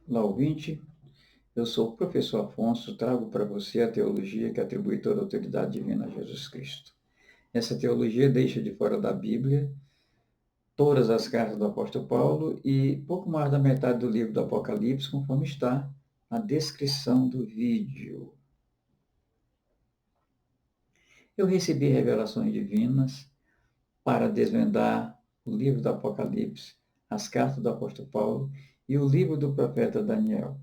Olá, ouvinte. Eu sou o professor Afonso, trago para você a teologia que atribui toda a autoridade divina a Jesus Cristo. Essa teologia deixa de fora da Bíblia todas as cartas do apóstolo Paulo e pouco mais da metade do livro do Apocalipse, conforme está na descrição do vídeo. Eu recebi revelações divinas para desvendar o livro do Apocalipse, as cartas do apóstolo Paulo e o livro do profeta Daniel.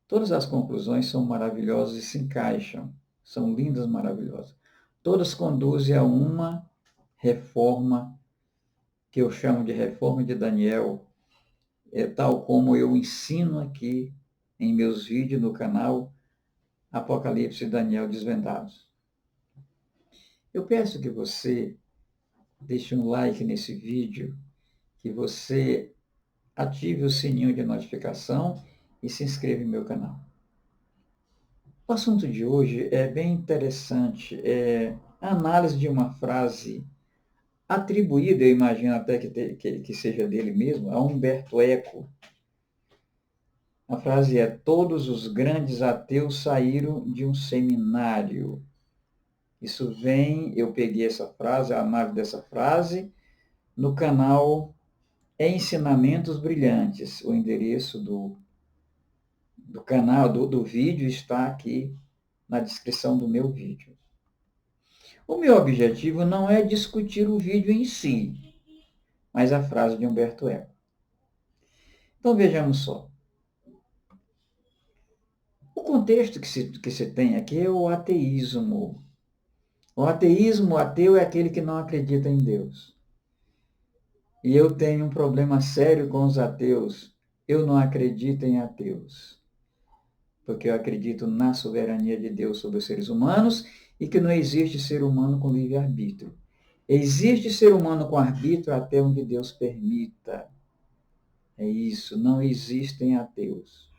Todas as conclusões são maravilhosas e se encaixam, são lindas, maravilhosas. Todas conduzem a uma reforma, que eu chamo de reforma de Daniel, tal como eu ensino aqui em meus vídeos no canal Apocalipse e Daniel Desvendados. Eu peço que você deixe um like nesse vídeo, que você ative o sininho de notificação e se inscreva em meu canal. O assunto de hoje é bem interessante. É a análise de uma frase atribuída, eu imagino até que seja dele mesmo, a Humberto Eco. A frase é: todos os grandes ateus saíram de um seminário. Isso vem, eu peguei essa frase, a análise dessa frase, no canal Ensinamentos Brilhantes. O endereço do canal, do vídeo, está aqui na descrição do meu vídeo. O meu objetivo não é discutir o vídeo em si, mas a frase de Humberto Eco. Então vejamos só. O contexto que se tem aqui é o ateísmo. O ateísmo, o ateu é aquele que não acredita em Deus. E eu tenho um problema sério com os ateus. Eu não acredito em ateus. Porque eu acredito na soberania de Deus sobre os seres humanos e que não existe ser humano com livre-arbítrio. Existe ser humano com arbítrio até onde Deus permita. É isso, não existem ateus.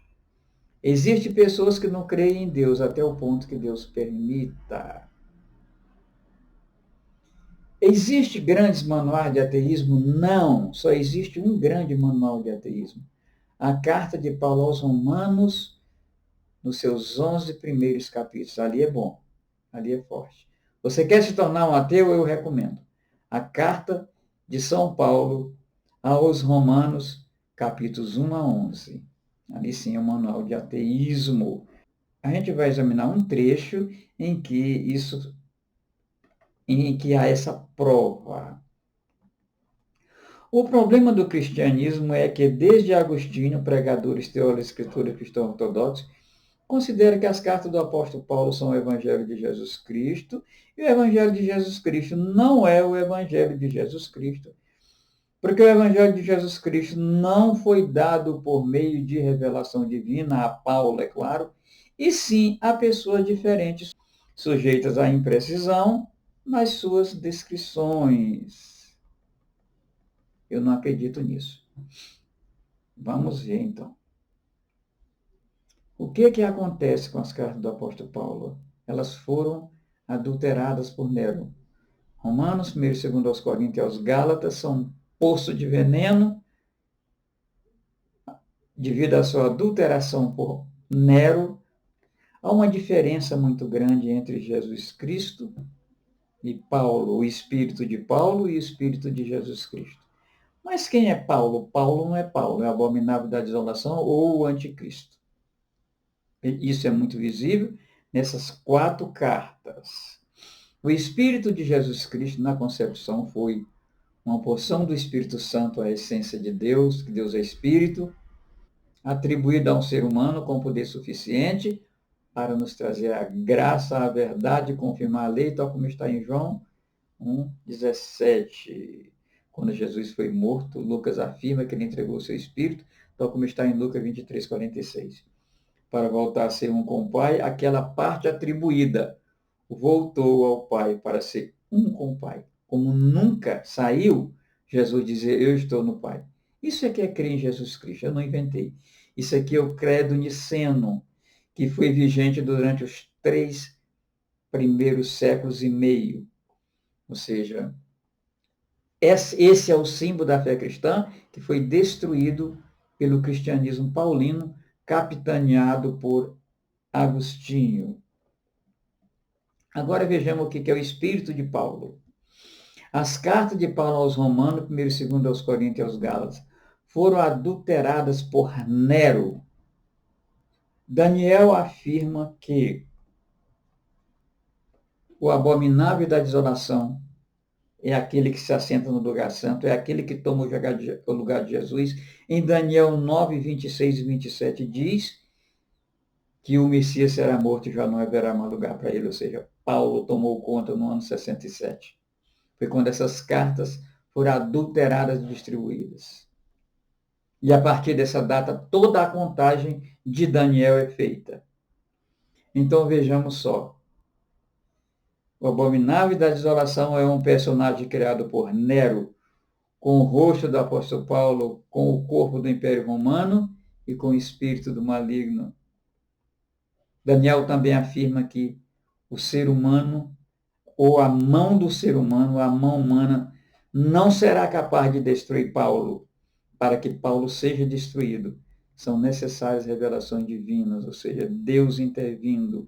Existem pessoas que não creem em Deus até o ponto que Deus permita. Existe grandes manuais de ateísmo? Não, só existe um grande manual de ateísmo. A carta de Paulo aos Romanos, nos seus 11 primeiros capítulos. Ali é bom, ali é forte. Você quer se tornar um ateu? Eu recomendo. A carta de São Paulo aos Romanos, capítulos 1 a 11. Ali sim é o manual de ateísmo. A gente vai examinar um trecho em que há essa prova. O problema do cristianismo é que, desde Agostinho, pregadores, teólogos, escritores cristãos ortodoxos, considera que as cartas do apóstolo Paulo são o Evangelho de Jesus Cristo, e o Evangelho de Jesus Cristo não é o Evangelho de Jesus Cristo, porque o Evangelho de Jesus Cristo não foi dado por meio de revelação divina a Paulo, é claro, e sim a pessoas diferentes, sujeitas à imprecisão nas suas descrições. Eu não acredito nisso. Vamos ver, então. O que acontece com as cartas do apóstolo Paulo? Elas foram adulteradas por Nero. Romanos, 1 e 2 aos Coríntios e aos Gálatas são um poço de veneno devido à sua adulteração por Nero. Há uma diferença muito grande entre Jesus Cristo e Paulo, o espírito de Paulo e o espírito de Jesus Cristo. Mas quem é Paulo? Paulo não é Paulo, é o abominável da desolação ou o anticristo. Isso é muito visível nessas 4 cartas. O Espírito de Jesus Cristo, na concepção, foi uma porção do Espírito Santo, a essência de Deus, que Deus é Espírito, atribuída a um ser humano com poder suficiente para nos trazer a graça, a verdade, confirmar a lei, tal como está em João 1,17. Quando Jesus foi morto, Lucas afirma que ele entregou o seu Espírito, tal como está em Lucas 23:46. Para voltar a ser um com o Pai, aquela parte atribuída voltou ao Pai para ser um com o Pai. Como nunca saiu, Jesus dizia, eu estou no Pai. Isso é que é crer em Jesus Cristo, eu não inventei. Isso aqui é o credo niceno, que foi vigente durante os 3 primeiros séculos e meio. Ou seja, esse é o símbolo da fé cristã que foi destruído pelo cristianismo paulino capitaneado por Agostinho. Agora vejamos o que é o espírito de Paulo. As cartas de Paulo aos Romanos, 1º e 2º aos Coríntios e aos Gálatas, foram adulteradas por Nero. Daniel afirma que o abominável da desolação é aquele que se assenta no lugar santo, é aquele que toma o lugar de Jesus. Em Daniel 9, 26 e 27 diz que o Messias será morto e já não haverá mais lugar para ele, ou seja, Paulo tomou conta no ano 67. Foi quando essas cartas foram adulteradas e distribuídas. E a partir dessa data, toda a contagem de Daniel é feita. Então vejamos só. O abominável da desolação é um personagem criado por Nero, com o rosto do apóstolo Paulo, com o corpo do Império Romano e com o espírito do maligno. Daniel também afirma que o ser humano, ou a mão do ser humano, a mão humana, não será capaz de destruir Paulo. Para que Paulo seja destruído, são necessárias revelações divinas, ou seja, Deus intervindo.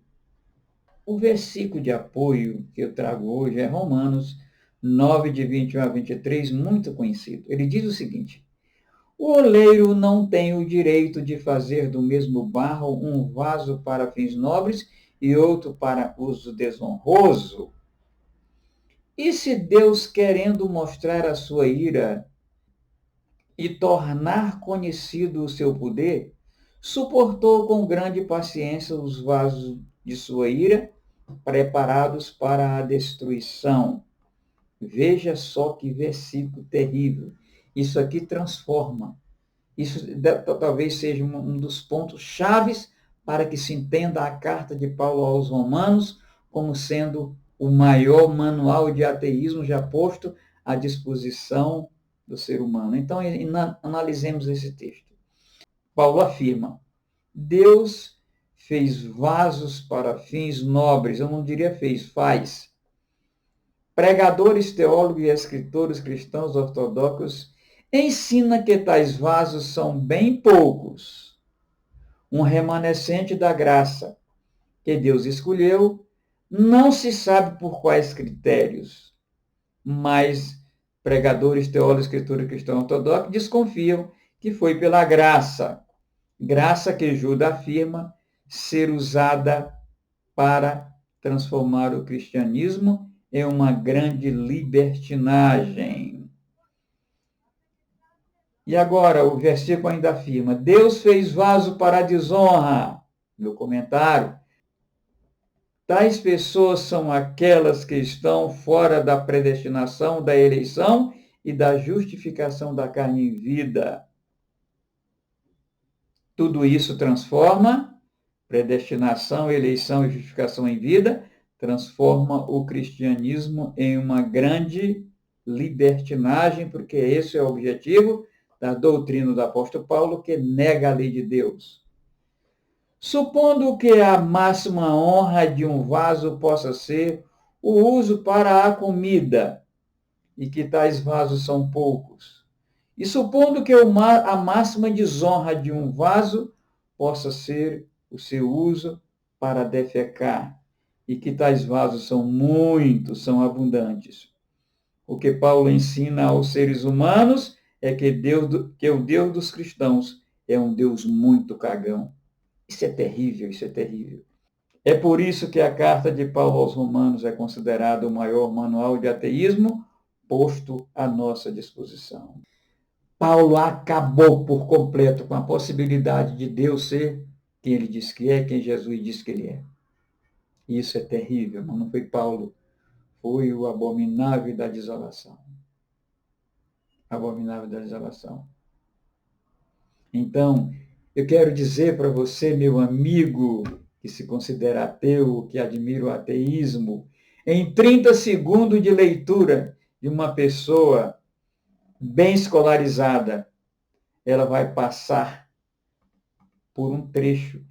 O versículo de apoio que eu trago hoje é Romanos 9, de 21 a 23, muito conhecido. Ele diz o seguinte: o oleiro não tem o direito de fazer do mesmo barro um vaso para fins nobres e outro para uso desonroso. E se Deus, querendo mostrar a sua ira e tornar conhecido o seu poder, suportou com grande paciência os vasos de sua ira, preparados para a destruição. Veja só que versículo terrível. Isso aqui transforma. Isso talvez seja um dos pontos chaves para que se entenda a carta de Paulo aos Romanos como sendo o maior manual de ateísmo já posto à disposição do ser humano. Então, analisemos esse texto. Paulo afirma: Deus fez vasos para fins nobres, eu não diria faz. Pregadores, teólogos e escritores cristãos ortodoxos ensina que tais vasos são bem poucos, um remanescente da graça que Deus escolheu, não se sabe por quais critérios, mas pregadores, teólogos, escritores cristãos ortodoxos desconfiam que foi pela graça que Judas afirma ser usada para transformar o cristianismo em uma grande libertinagem. E agora, o versículo ainda afirma: Deus fez vaso para a desonra. Meu comentário: tais pessoas são aquelas que estão fora da predestinação, da eleição e da justificação da carne em vida. Tudo isso transforma, predestinação, eleição e justificação em vida, transforma o cristianismo em uma grande libertinagem, porque esse é o objetivo da doutrina do apóstolo Paulo, que nega a lei de Deus. Supondo que a máxima honra de um vaso possa ser o uso para a comida, e que tais vasos são poucos, e supondo que a máxima desonra de um vaso possa ser o seu uso para defecar, e que tais vasos são abundantes. O que Paulo ensina aos seres humanos é que o Deus dos cristãos é um Deus muito cagão. Isso é terrível, isso é terrível. É por isso que a carta de Paulo aos Romanos é considerada o maior manual de ateísmo posto à nossa disposição. Paulo acabou por completo com a possibilidade de Deus ser quem ele diz que é, quem Jesus diz que ele é. Isso é terrível, mas não foi Paulo, foi o abominável da desolação. Abominável da desolação. Então, eu quero dizer para você, meu amigo, que se considera ateu, que admira o ateísmo, em 30 segundos de leitura de uma pessoa bem escolarizada, ela vai passar por um trecho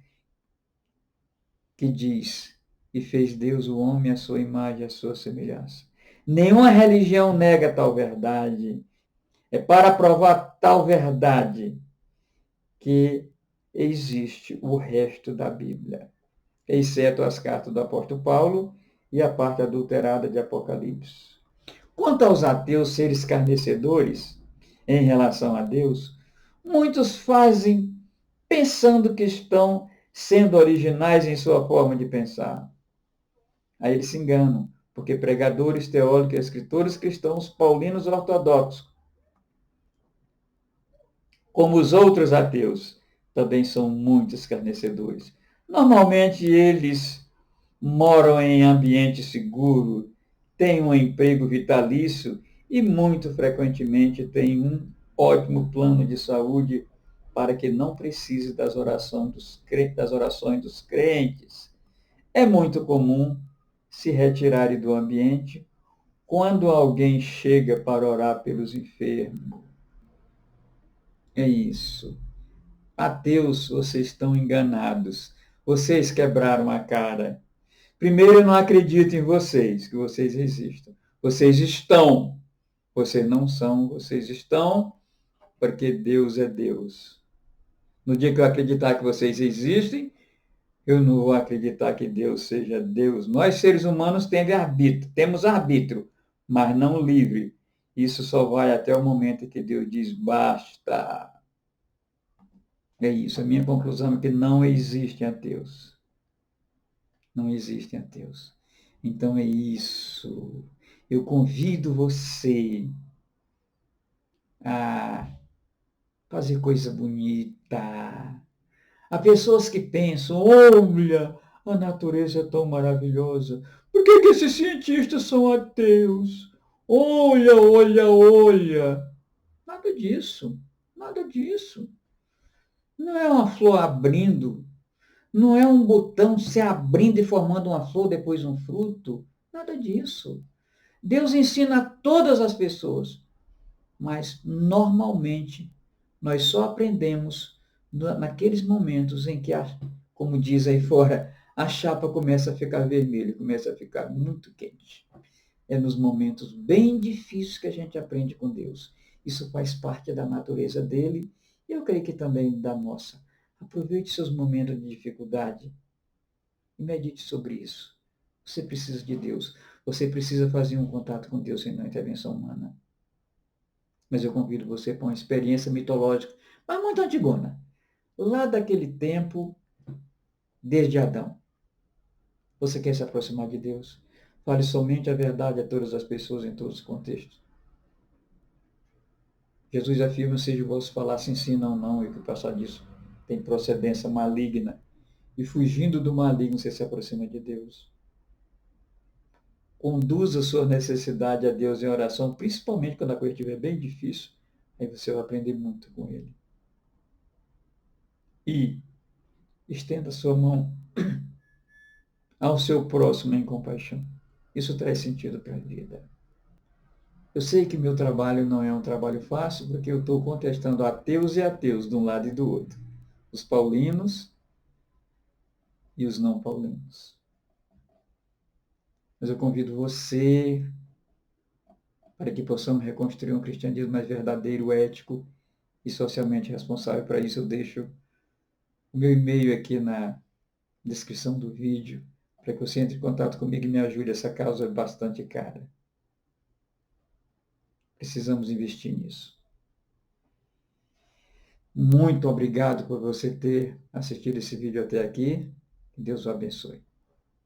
que diz: e fez Deus o homem à sua imagem e à sua semelhança. Nenhuma religião nega tal verdade. É para provar tal verdade que existe o resto da Bíblia, exceto as cartas do apóstolo Paulo e a parte adulterada de Apocalipse. Quanto aos ateus serem escarnecedores em relação a Deus, muitos fazem pensando que estão sendo originais em sua forma de pensar. Aí eles se enganam, porque pregadores, teólogos e escritores cristãos paulinos ortodoxos, como os outros ateus, também são muito escarnecedores. Normalmente eles moram em ambiente seguro, têm um emprego vitalício e muito frequentemente têm um ótimo plano de saúde para que não precise das orações dos crentes. É muito comum se retirarem do ambiente quando alguém chega para orar pelos enfermos. É isso. Ateus, vocês estão enganados. Vocês quebraram a cara. Primeiro, eu não acredito em vocês, que vocês existam. Vocês estão. Vocês não são, vocês estão, porque Deus é Deus. No dia que eu acreditar que vocês existem, eu não vou acreditar que Deus seja Deus. Nós, seres humanos, temos arbítrio, mas não livre. Isso só vai até o momento em que Deus diz basta. É isso. A minha conclusão é que não existem ateus. Não existem ateus. Então é isso. Eu convido você a fazer coisa bonita. Há pessoas que pensam, olha, a natureza é tão maravilhosa. Por que esses cientistas são ateus? Olha, olha, olha. Nada disso. Nada disso. Não é uma flor abrindo. Não é um botão se abrindo e formando uma flor, depois um fruto. Nada disso. Deus ensina a todas as pessoas, mas normalmente nós só aprendemos naqueles momentos em que, como diz aí fora, a chapa começa a ficar vermelha, começa a ficar muito quente. É nos momentos bem difíceis que a gente aprende com Deus. Isso faz parte da natureza dele e eu creio que também da nossa. Aproveite seus momentos de dificuldade e medite sobre isso. Você precisa de Deus. Você precisa fazer um contato com Deus sem uma intervenção humana. Mas eu convido você para uma experiência mitológica, mas muito antigona. Lá daquele tempo, desde Adão. Você quer se aproximar de Deus? Fale somente a verdade a todas as pessoas em todos os contextos. Jesus afirma, seja o vosso falar sim, sim, não, não, e que passar disso tem procedência maligna. E fugindo do maligno, você se aproxima de Deus. Conduza sua necessidade a Deus em oração, principalmente quando a coisa estiver bem difícil, aí você vai aprender muito com Ele. E estenda sua mão ao seu próximo em compaixão. Isso traz sentido para a vida. Eu sei que meu trabalho não é um trabalho fácil, porque eu estou contestando ateus e ateus de um lado e do outro. Os paulinos e os não paulinos. Mas eu convido você para que possamos reconstruir um cristianismo mais verdadeiro, ético e socialmente responsável. Para isso eu deixo o meu e-mail aqui na descrição do vídeo, para que você entre em contato comigo e me ajude. Essa causa é bastante cara. Precisamos investir nisso. Muito obrigado por você ter assistido esse vídeo até aqui. Que Deus o abençoe.